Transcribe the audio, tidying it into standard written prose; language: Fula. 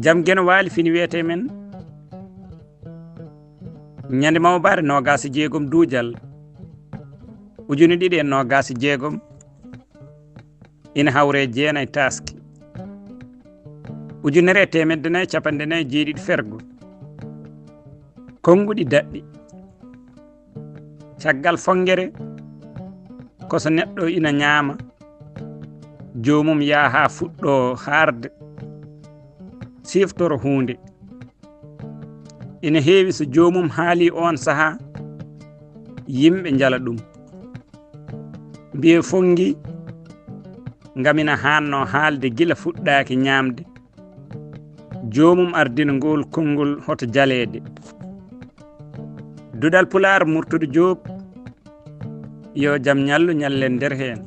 jam geno waali fini wiyete men ñande Mawbaare nogas e jeegom Duujal ujune ɗiɗi e nogas e jeegom ina hawre jeenayi taski ujunere e temedde nayyi capanɗe nayyi jeeɗiɗi fergo konnguɗi daɗɗi caggal fonguere koso neɗɗo ina ñaama jomum yaa ha fuɗɗo harde siftoro hunde ina heewi so jomum haali on saaha yimɓe jala ɗum mbiye fongi ngamina hanno haalde gila fuɗɗaki ñamde jomum ardina ngol konngol hoto jaleede Duɗal Pulaar Murtuɗo JOOB yo jaam ñallu ñallen nder hen